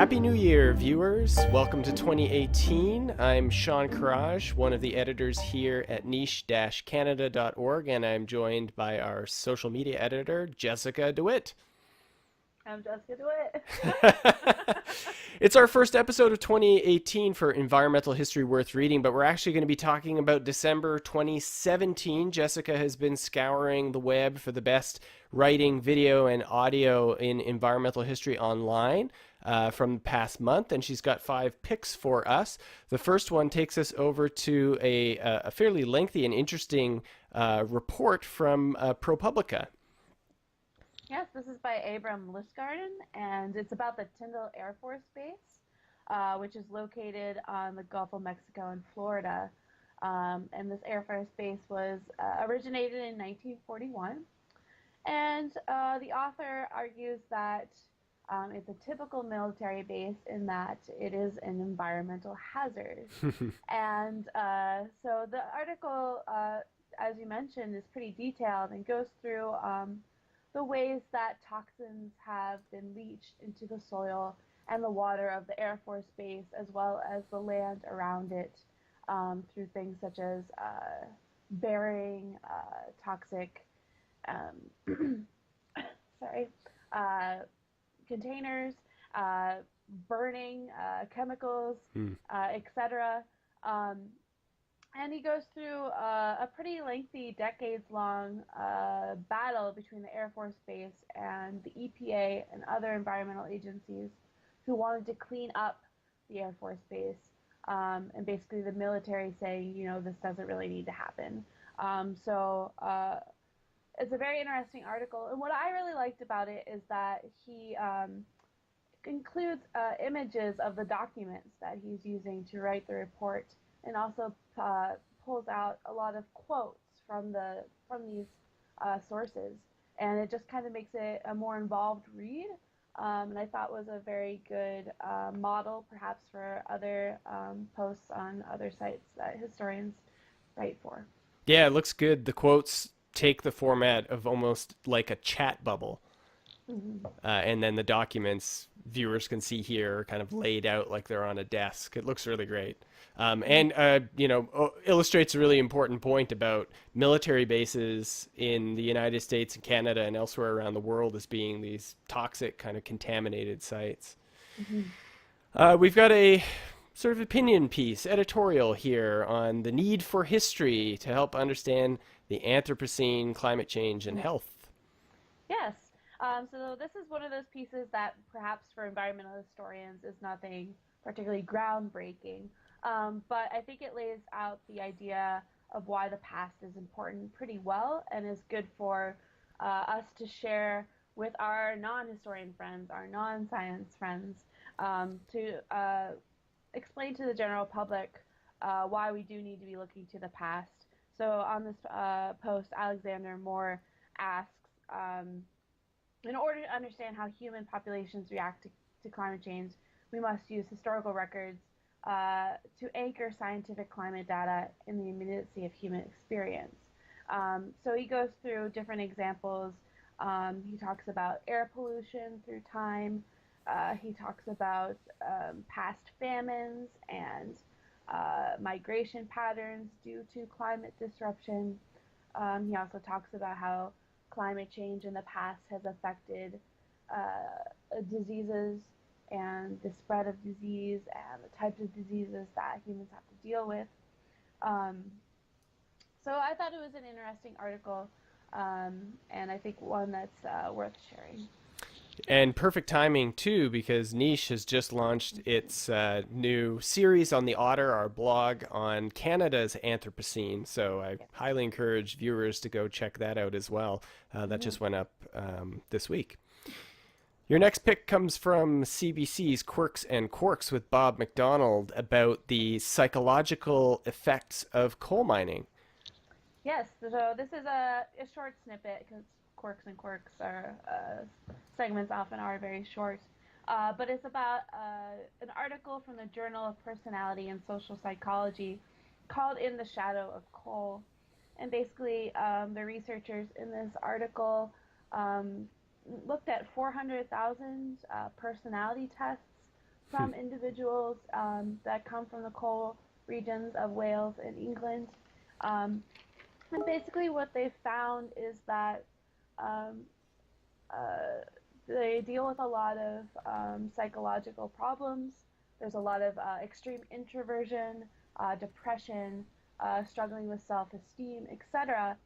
Happy New Year, viewers. Welcome to 2018. I'm Sean Courage, one of the editors here at niche-canada.org, and I'm joined by our social media editor, Jessica DeWitt. I'm Jessica DeWitt. It's our first episode of 2018 for Environmental History Worth Reading, but we're actually going to be talking about December 2017. Jessica has been scouring the web for the best writing, video, and audio in environmental history online from the past month, and she's got 5 picks for us. The first one takes us over to a fairly lengthy and interesting report from ProPublica. Yes, this is by Abram Lustgarten, and it's about the Tyndall Air Force Base, which is located on the Gulf of Mexico in Florida. And this Air Force Base was originated in 1941. And the author argues that it's a typical military base in that it is an environmental hazard. And so the article, as you mentioned, is pretty detailed and goes through the ways that toxins have been leached into the soil and the water of the Air Force Base, as well as the land around it, through things such as burying toxic containers, burning chemicals, etc. And he goes through a pretty lengthy, decades-long battle between the Air Force Base and the EPA and other environmental agencies who wanted to clean up the Air Force Base. And basically the military saying, you know, this doesn't really need to happen. So it's a very interesting article. And what I really liked about it is that he includes images of the documents that he's using to write the report, and also pulls out a lot of quotes from these sources, and it just kind of makes it a more involved read, and I thought was a very good model perhaps for other posts on other sites that historians write for. Yeah, it looks good. The quotes take the format of almost like a chat bubble. Mm-hmm. And then the documents viewers can see here are kind of laid out like they're on a desk. It looks really great. And illustrates a really important point about military bases in the United States and Canada and elsewhere around the world as being these toxic, kind of contaminated sites. Mm-hmm. We've got a sort of opinion piece, editorial here on the need for history to help understand the Anthropocene, climate change, and health. Yes. So this is one of those pieces that perhaps for environmental historians is nothing particularly groundbreaking, but I think it lays out the idea of why the past is important pretty well and is good for us to share with our non-historian friends, our non-science friends, to explain to the general public why we do need to be looking to the past. So on this post, Alexander Moore asks, in order to understand how human populations react to climate change, we must use historical records to anchor scientific climate data in the immediacy of human experience. So he goes through different examples. He talks about air pollution through time. He talks about past famines and migration patterns due to climate disruption. He also talks about how climate change in the past has affected diseases and the spread of disease and the types of diseases that humans have to deal with. So I thought it was an interesting article, and I think one that's worth sharing. And perfect timing, too, because Niche has just launched its new series on the otter, our blog on Canada's Anthropocene. So I highly encourage viewers to go check that out as well. That just went up this week. Your next pick comes from CBC's Quirks and Quarks with Bob McDonald about the psychological effects of coal mining. Yes, so this is a short snippet because Quirks and Quirks are segments often are very short, but it's about an article from the Journal of Personality and Social Psychology called "In the Shadow of Coal," and basically the researchers in this article looked at 400,000 personality tests from individuals that come from the coal regions of Wales and England. Um, and basically, what they found is that um, uh, they deal with a lot of psychological problems. There's a lot of extreme introversion, depression, struggling with self-esteem, etc.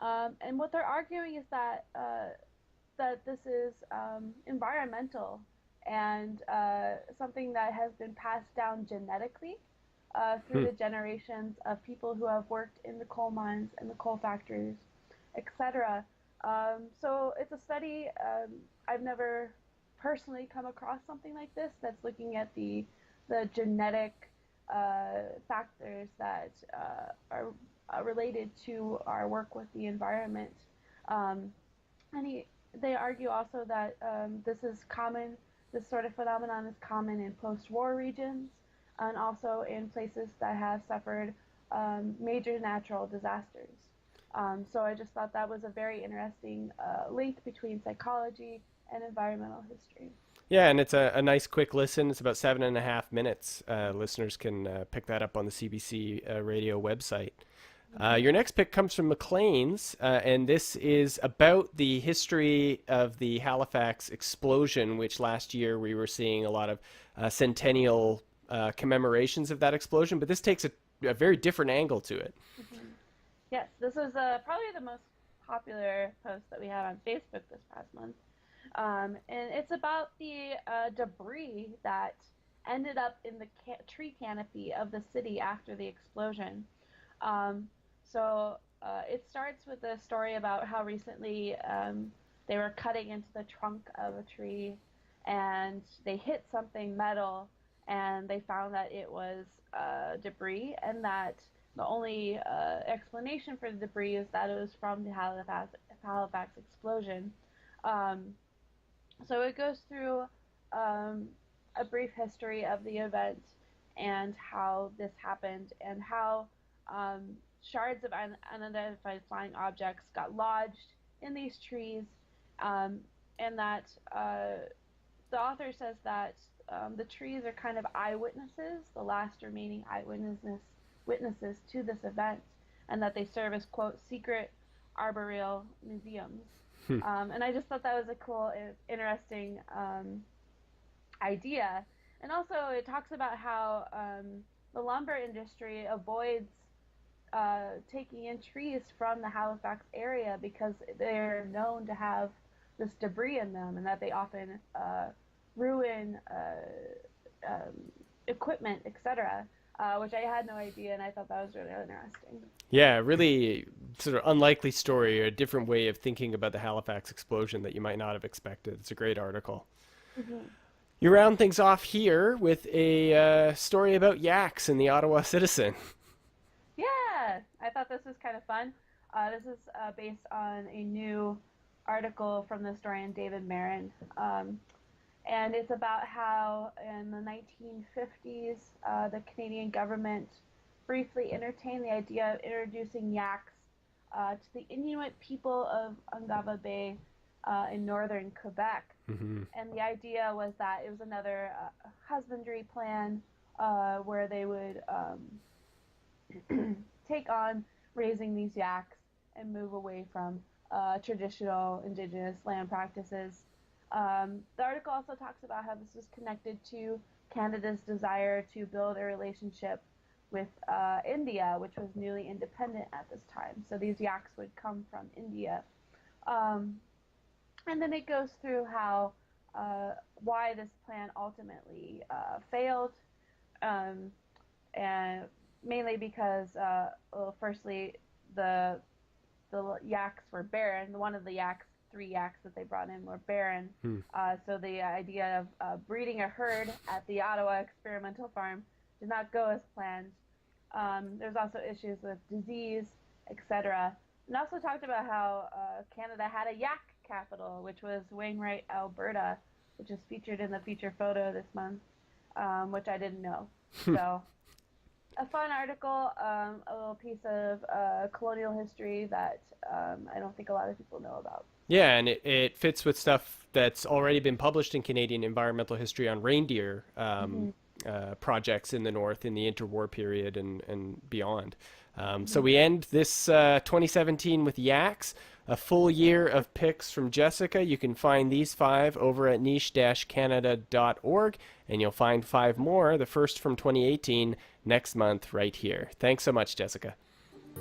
And what they're arguing is that this is environmental and something that has been passed down genetically through Hmm. the generations of people who have worked in the coal mines and the coal factories, etc. So it's a study. I've never personally come across something like this that's looking at the genetic factors that are related to our work with the environment. Um, and they argue also that this is common. This sort of phenomenon is common in post-war regions and also in places that have suffered major natural disasters. So I just thought that was a very interesting link between psychology and environmental history. Yeah, and it's a nice quick listen. It's about 7.5 minutes. Listeners can pick that up on the CBC radio website. Mm-hmm. Your next pick comes from Maclean's, and this is about the history of the Halifax explosion, which last year we were seeing a lot of centennial commemorations of that explosion, but this takes a very different angle to it. Mm-hmm. Yes, this is probably the most popular post that we had on Facebook this past month. And it's about the debris that ended up in the tree canopy of the city after the explosion. Um, so it starts with a story about how recently they were cutting into the trunk of a tree and they hit something metal and they found that it was debris and that the only explanation for the debris is that it was from the Halifax explosion. Um, so it goes through um, a brief history of the event and how this happened and how um, shards of unidentified flying objects got lodged in these trees, um, and that the author says that the trees are kind of eyewitnesses, the last remaining eyewitnesses to this event, and that they serve as quote secret arboreal museums. And I just thought that was a cool, interesting idea. And also, it talks about how the lumber industry avoids taking in trees from the Halifax area because they're known to have this debris in them, and that they often ruin equipment, etc. Which I had no idea, and I thought that was really interesting. Yeah, really sort of unlikely story, or a different way of thinking about the Halifax explosion that you might not have expected. It's a great article. Mm-hmm. You round things off here with a story about Yaks in the Ottawa Citizen. Yeah, I thought this was kind of fun. This is based on a new article from the historian David Marin. And it's about how in the 1950s, the Canadian government briefly entertained the idea of introducing yaks to the Inuit people of Ungava Bay in northern Quebec. Mm-hmm. And the idea was that it was another husbandry plan where they would take on raising these yaks and move away from traditional indigenous land practices. The article also talks about how this was connected to Canada's desire to build a relationship with India, which was newly independent at this time. So these yaks would come from India. Um, and then it goes through how why this plan ultimately failed, um, and mainly because, well, firstly, the the yaks were barren. One of the yaks, three yaks that they brought in, were barren. Hmm. So the idea of breeding a herd at the Ottawa experimental farm did not go as planned. There's also issues with disease, etc. And also talked about how Canada had a yak capital, which was Wainwright, Alberta, which is featured in the feature photo this month, which I didn't know. So a fun article, a little piece of colonial history that I don't think a lot of people know about. Yeah, and it fits with stuff that's already been published in Canadian environmental history on reindeer Hmm. projects in the north in the interwar period and beyond. So Hmm. we end this 2017 with Yaks, a full year of picks from Jessica. You can find these 5 over at niche-canada.org, and you'll find 5 more, the first from 2018, next month right here. Thanks so much, Jessica.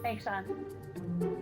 Thanks, Sean.